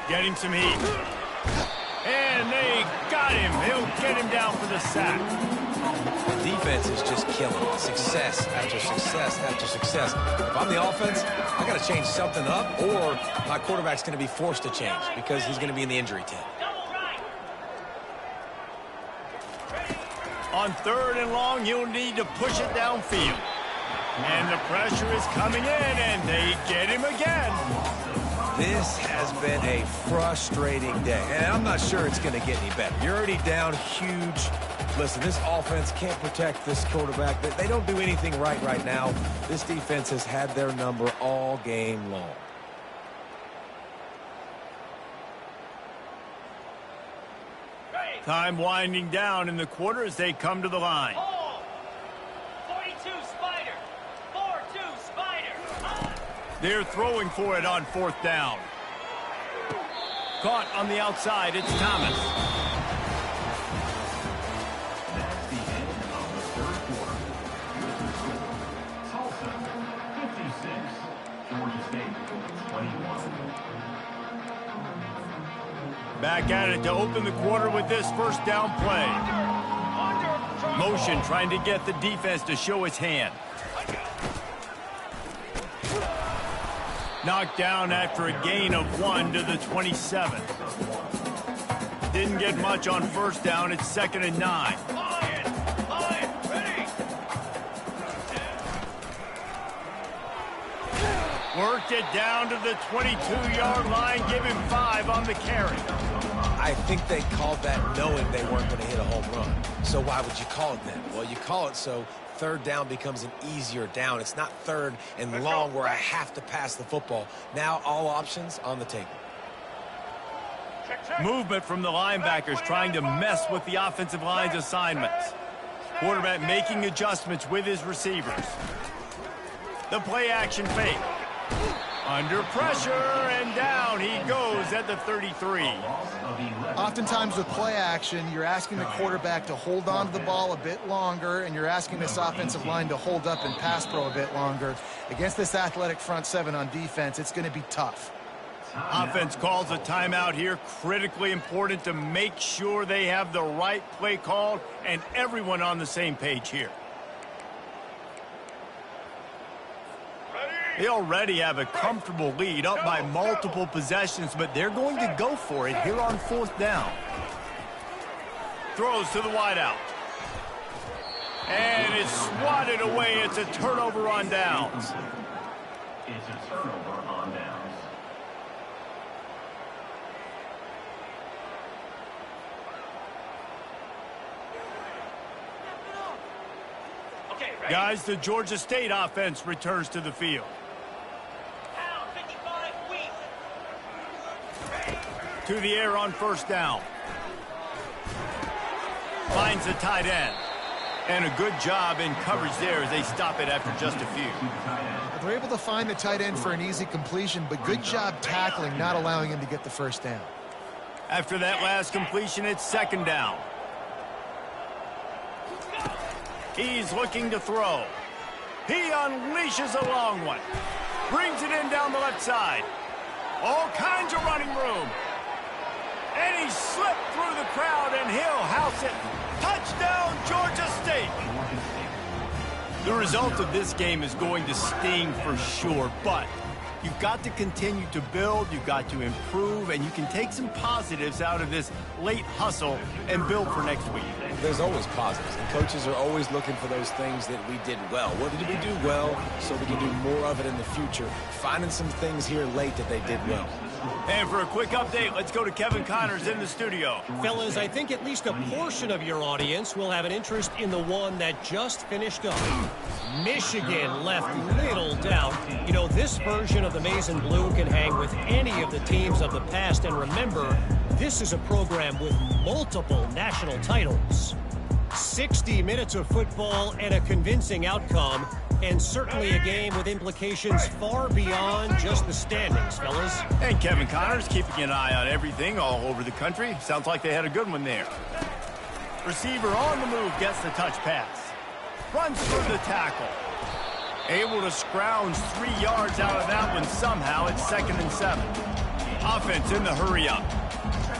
Getting some heat. And they got him. They'll get him down for the sack. The defense is just killing it. Success after success after success. If I'm the offense, I got to change something up, or my quarterback's going to be forced to change because he's going to be in the injury tent. On 3rd and long, you'll need to push it downfield. And the pressure is coming in, and they get him again. This has been a frustrating day, and I'm not sure it's going to get any better. You're already down huge. Listen, this offense can't protect this quarterback. They don't do anything right now. This defense has had their number all game long. Time winding down in the quarter as they come to the line. 42 Spider. 4-2 Spider. They're throwing for it on 4th down. Caught on the outside, it's Thomas. Back at it to open the quarter with this first down play. Motion trying to get the defense to show its hand. Knocked down after a gain of 1 to the 27. Didn't get much on first down. It's 2nd and 9. Worked it down to the 22-yard line. Give him 5 on the carry. I think they called that knowing they weren't going to hit a home run. So why would you call it then? Well, you call it so third down becomes an easier down. It's not third and long where I have to pass the football. Now all options on the table. Movement from the linebackers trying to mess with the offensive line's assignments. Quarterback making adjustments with his receivers. The play action fake. Under pressure, and down he goes at the 33. Oftentimes with play action, you're asking the quarterback to hold on to the ball a bit longer, and you're asking this offensive line to hold up and pass pro a bit longer. Against this athletic front seven on defense, it's going to be tough. Offense calls a timeout here. Critically important to make sure they have the right play called and everyone on the same page here. They already have a comfortable lead, up by multiple possessions, but they're going to go for it here on 4th down. Throws to the wideout. And it's swatted away. It's a turnover on downs. It's a turnover on downs. Okay, ready? Guys, the Georgia State offense returns to the field. Pound 55 weak. To the air on first down. Finds the tight end. And a good job in coverage there as they stop it after just a few. They're able to find the tight end for an easy completion, but good job tackling, not allowing him to get the first down. After that last completion, it's 2nd down. He's looking to throw. He unleashes a long one. Brings it in down the left side. All kinds of running room. And he slipped through the crowd, and he'll house it. Touchdown, Georgia State. The result of this game is going to sting for sure, but you've got to continue to build, you've got to improve, and you can take some positives out of this late hustle and build for next week. There's always positives, and coaches are always looking for those things that we did well. What did we do well so we can do more of it in the future? Finding some things here late that they did well. And for a quick update, let's go to Kevin Connors in the studio. Fellas, I think at least a portion of your audience will have an interest in the one that just finished up. Michigan left little doubt. You know, this version of the Maize and Blue can hang with any of the teams of the past. And remember, this is a program with multiple national titles. 60 minutes of football and a convincing outcome. And certainly a game with implications far beyond just the standings, fellas. And Kevin Connors keeping an eye on everything all over the country. Sounds like they had a good one there. Receiver on the move gets the touch pass. Runs through the tackle. Able to scrounge 3 yards out of that one somehow. It's 2nd and 7. Offense in the hurry up.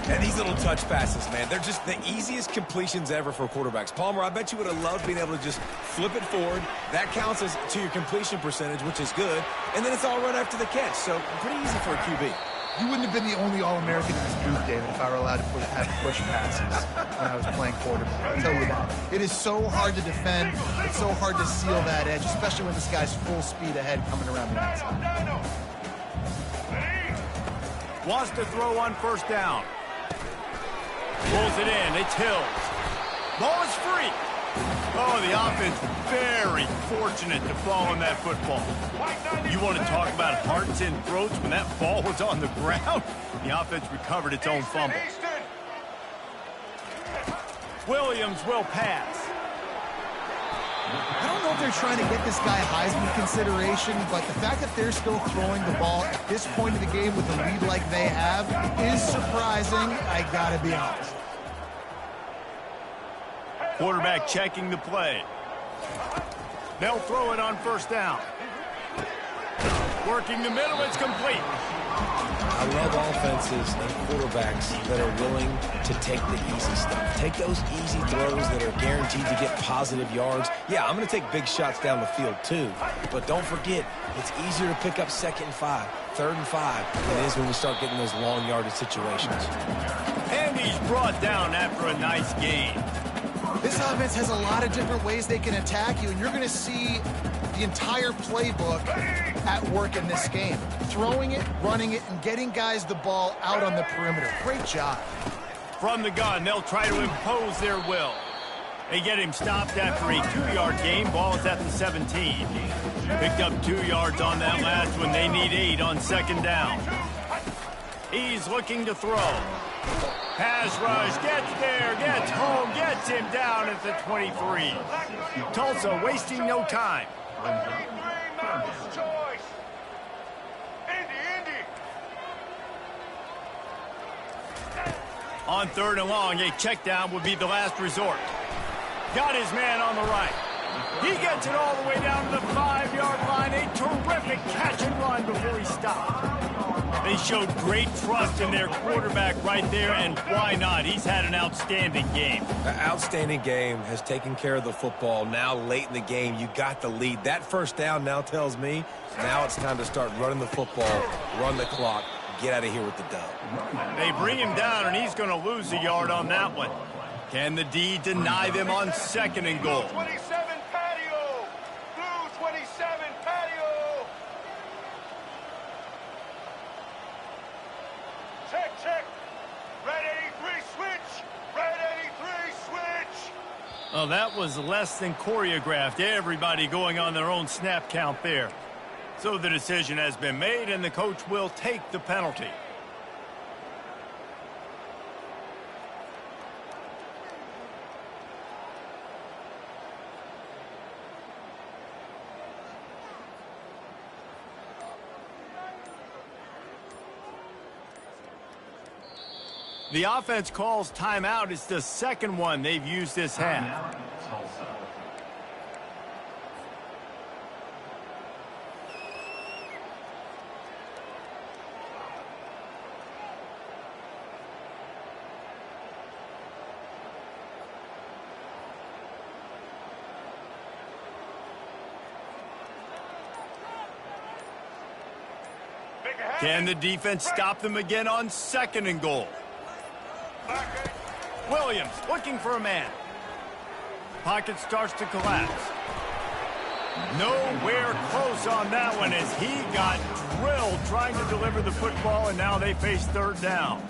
And these little touch passes, man, they're just the easiest completions ever for quarterbacks. Palmer, I bet you would have loved being able to just flip it forward. That counts as to your completion percentage, which is good. And then it's all right after the catch. So pretty easy for a QB. You wouldn't have been the only All-American in this booth, David, if I were allowed to have push passes when I was playing quarterback. I'll tell you that. It is so hard to defend. It's so hard to seal that edge, especially when this guy's full speed ahead coming around the outside. Wants to throw on first down. Pulls it in. It's Hills. Ball is free. Oh, the offense very fortunate to fall on that football. You want to talk about hearts and throats when that ball was on the ground? The offense recovered its own fumble. Williams will pass. I don't know if they're trying to get this guy Heisman consideration, but the fact that they're still throwing the ball at this point of the game with a lead like they have is surprising, I gotta be honest. Quarterback checking the play. They'll throw it on first down. Working the middle, it's complete. I love offenses and quarterbacks that are willing to take the easy stuff. Take those easy throws that are guaranteed to get positive yards. Yeah, I'm going to take big shots down the field too. But don't forget, it's easier to pick up 2nd and 5, 3rd and 5 than it is when we start getting those long yardage situations. And he's brought down after a nice gain. This offense has a lot of different ways they can attack you, and you're going to see the entire playbook at work in this game. Throwing it, running it, and getting guys the ball out on the perimeter. Great job. From the gun, they'll try to impose their will. They get him stopped after a 2-yard gain. Ball is at the 17. Picked up 2 yards on that last one. They need 8 on 2nd down. He's looking to throw. Pass rush, gets there, gets home, gets him down at the 23. Tulsa wasting no time. Choice. Indy. On 3rd and long, a check down would be the last resort. Got his man on the right. He gets it all the way down to the 5-yard line. A terrific catch and run before he stopped. They showed great trust in their quarterback right there, and why not? He's had an outstanding game. An outstanding game, has taken care of the football. Now late in the game, you got the lead. That 1st down now tells me now it's time to start running the football, run the clock, get out of here with the dub. They bring him down, and he's going to lose a yard on that one. Can the D deny them on 2nd and goal? 27 patio. Blue 27 patio. Check. Red 83 switch. Red 83 switch. Oh, that was less than choreographed. Everybody going on their own snap count there. So the decision has been made, and the coach will take the penalty. The offense calls timeout. It's the 2nd one they've used this half. Tulsa. Can the defense stop them again on 2nd and goal? Williams looking for a man. Pocket starts to collapse. Nowhere close on that one as he got drilled trying to deliver the football, and now they face 3rd down.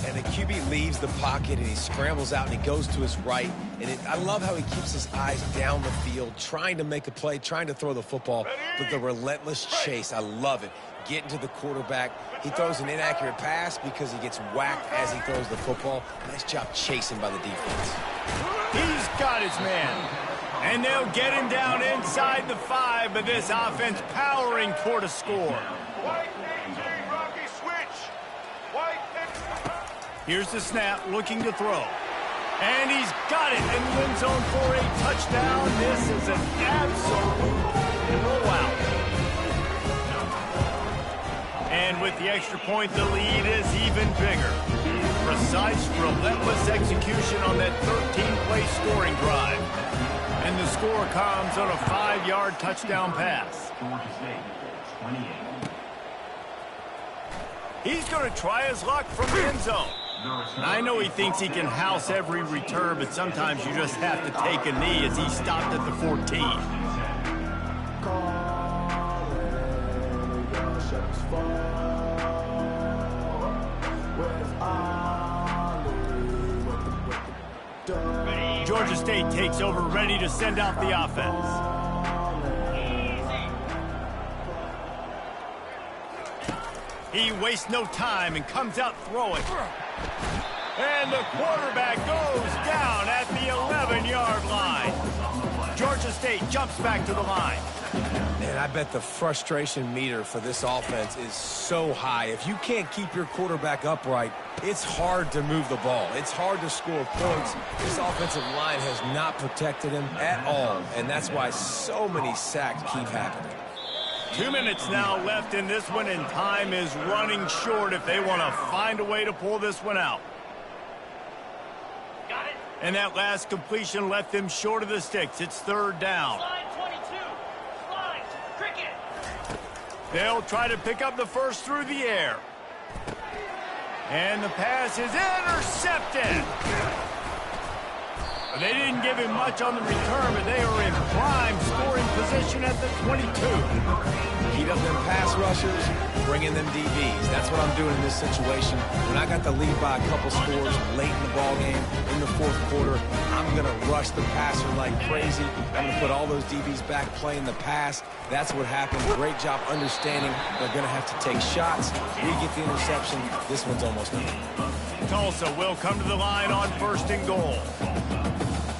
And the QB leaves the pocket, and he scrambles out, and he goes to his right. And I love how he keeps his eyes down the field, trying to make a play, trying to throw the football, but the relentless chase, I love it. Getting to the quarterback. He throws an inaccurate pass because he gets whacked as he throws the football. Nice job chasing by the defense. He's got his man. And they'll get him down inside the 5, but this offense powering toward a score. White 83 Rocky switch. White. Here's the snap, looking to throw. And he's got it in the end zone for a touchdown. This is an absolute blowout. And with the extra point, the lead is even bigger. Precise, relentless execution on that 13-play scoring drive. And the score comes on a 5-yard touchdown pass. Georgia State, 28. He's going to try his luck from the end zone. I know he thinks he can house every return, but sometimes you just have to take a knee as he stopped at the 14. Georgia State takes over, ready to send out the offense. He wastes no time and comes out throwing. And the quarterback goes down at the 11-yard line. Georgia State jumps back to the line. Man, I bet the frustration meter for this offense is so high. If you can't keep your quarterback upright, it's hard to move the ball. It's hard to score points. This offensive line has not protected him at all, and that's why so many sacks keep happening. 2 minutes now left in this one, and time is running short if they want to find a way to pull this one out. Got it. And that last completion left them short of the sticks. It's 3rd down. Slide 22. Slide. Cricket. They'll try to pick up the first through the air. And the pass is intercepted. They didn't give him much on the return, but they are in prime scoring position at the 22. Heat up them pass rushers, bring in them DBs. That's what I'm doing in this situation. When I got the lead by a couple scores late in the ball game, in the 4th quarter, I'm going to rush the passer like crazy. I'm going to put all those DBs back playing the pass. That's what happened. Great job understanding they're going to have to take shots. We get the interception. This one's almost done. Tulsa will come to the line on 1st and goal.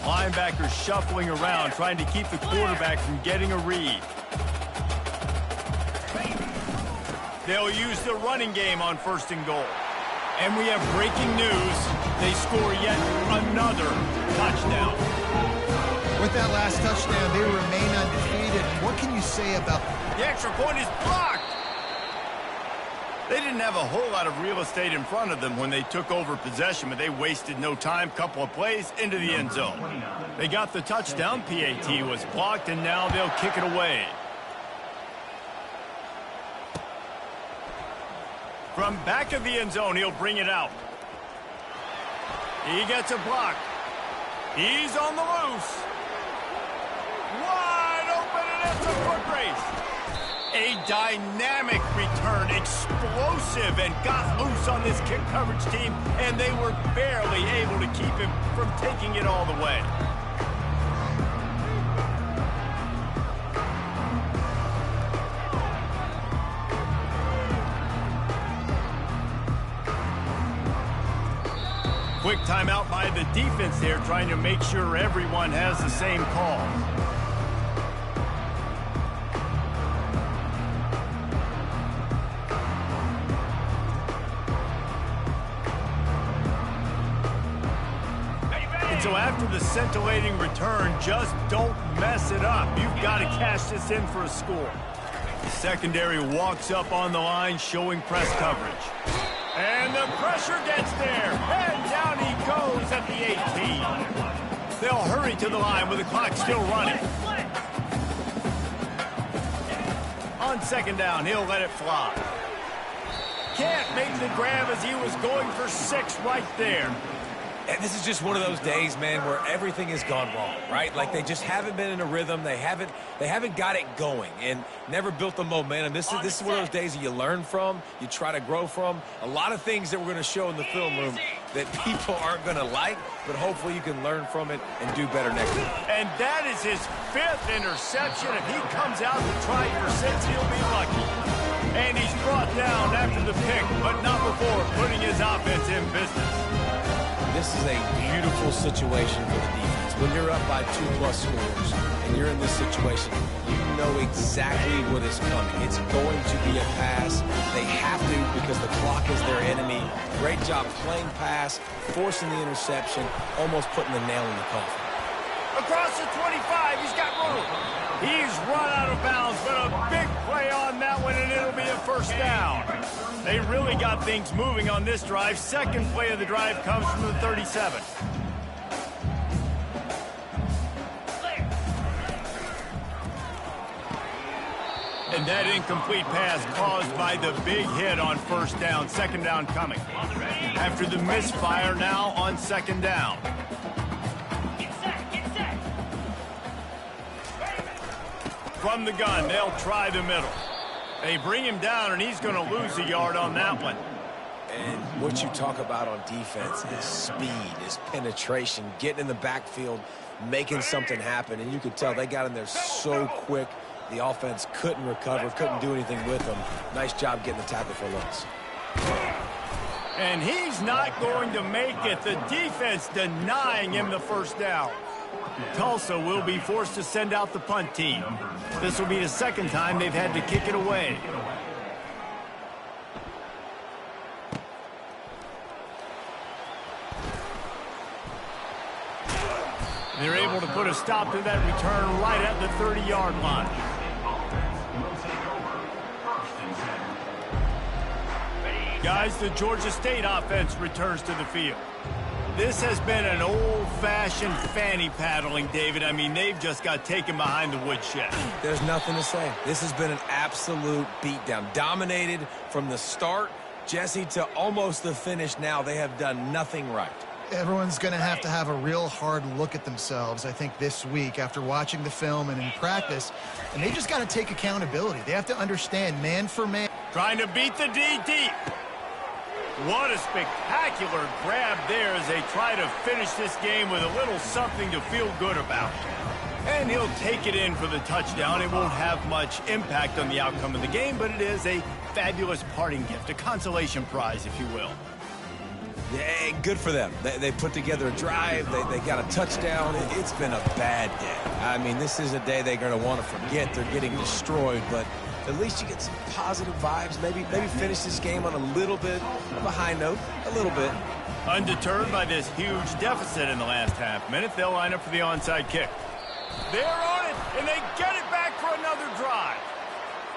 Linebackers shuffling around, trying to keep the quarterback from getting a read. They'll use the running game on 1st and goal. And we have breaking news. They score yet another touchdown. With that last touchdown, they remain undefeated. What can you say about the extra point is blocked? They didn't have a whole lot of real estate in front of them when they took over possession, but they wasted no time. Couple of plays into the end zone. They got the touchdown. PAT was blocked, and now they'll kick it away. From back of the end zone, he'll bring it out. He gets a block. He's on the loose. Wide open, and it's a foot race. A dynamic return, explosive, and got loose on this kick coverage team, and they were barely able to keep him from taking it all the way. Quick timeout by the defense there, trying to make sure everyone has the same call. So after the scintillating return, just don't mess it up. You've got to cash this in for a score. The secondary walks up on the line, showing press coverage. And the pressure gets there. And down he goes at the 18. They'll hurry to the line with the clock still running. On 2nd down, he'll let it fly. Can't make the grab as he was going for 6 right there. And this is just one of those days, man, where everything has gone wrong, right? Like they just haven't been in a rhythm. They haven't got it going and never built the momentum. This is one of those days that you learn from, you try to grow from. A lot of things that we're going to show in the film room that people aren't going to like, but hopefully you can learn from it and do better next week. And that is his 5th interception. If he comes out to try for 6, he'll be lucky. And he's brought down after the pick, but not before putting his offense in business. This is a beautiful situation for the defense. When you're up by 2+ scores and you're in this situation, you know exactly what is coming. It's going to be a pass. They have to because the clock is their enemy. Great job playing pass, forcing the interception, almost putting the nail in the coffin. Across the 25, he's got room. He's run out of bounds, but a big play on that one, and it'll be a 1st down. They really got things moving on this drive. 2nd play of the drive comes from the 37. And that incomplete pass caused by the big hit on 1st down. 2nd down coming. After the misfire, now on 2nd down. From the gun, they'll try the middle. They bring him down, and he's going to lose a yard on that one. And what you talk about on defense is speed, is penetration, getting in the backfield, making something happen. And you could tell they got in there so quick. The offense couldn't recover, couldn't do anything with them. Nice job getting the tackle for loss. And he's not going to make it. The defense denying him the 1st down. Tulsa will be forced to send out the punt team. This will be the 2nd time they've had to kick it away. They're able to put a stop to that return right at the 30-yard line. Guys, the Georgia State offense returns to the field. This has been an old-fashioned fanny paddling, David. I mean, they've just got taken behind the woodshed. There's nothing to say. This has been an absolute beatdown. Dominated from the start, Jesse, to almost the finish now. They have done nothing right. Everyone's going to have a real hard look at themselves, I think, this week after watching the film and in practice. And they just got to take accountability. They have to understand man for man. Trying to beat the D deep. What a spectacular grab there as they try to finish this game with a little something to feel good about. And he'll take it in for the touchdown. It won't have much impact on the outcome of the game, but it is a fabulous parting gift, a consolation prize, if you will. Yeah, good for them. They put together a drive. They got a touchdown. It's been a bad day. I mean, this is a day they're going to want to forget. They're getting destroyed, but at least you get some positive vibes. Maybe finish this game on a little bit of a high note, a little bit. Undeterred by this huge deficit in the last half minute, they'll line up for the onside kick. They're on it, and they get it back for another drive.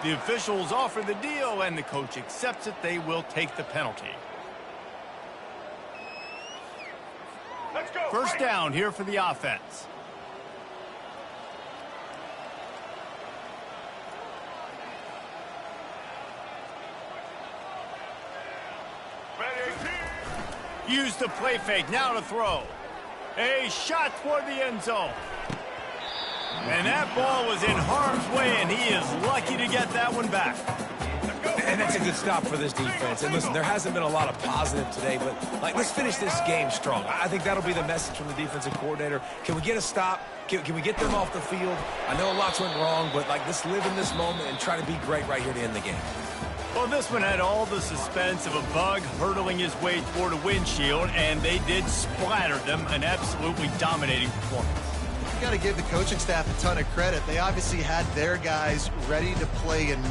The officials offer the deal, and the coach accepts it. They will take the penalty. Let's go. First down here for the offense. Use the play fake, now to throw. A shot toward the end zone. And that ball was in harm's way, and he is lucky to get that one back. And that's a good stop for this defense. And listen, there hasn't been a lot of positive today, but let's finish this game strong. I think that'll be the message from the defensive coordinator. Can we get a stop? Can we get them off the field? I know lots went wrong, but let's live in this moment and try to be great right here to end the game. Well, this one had all the suspense of a bug hurtling his way toward a windshield, and they did splatter them. An absolutely dominating performance. You got to give the coaching staff a ton of credit. They obviously had their guys ready to play in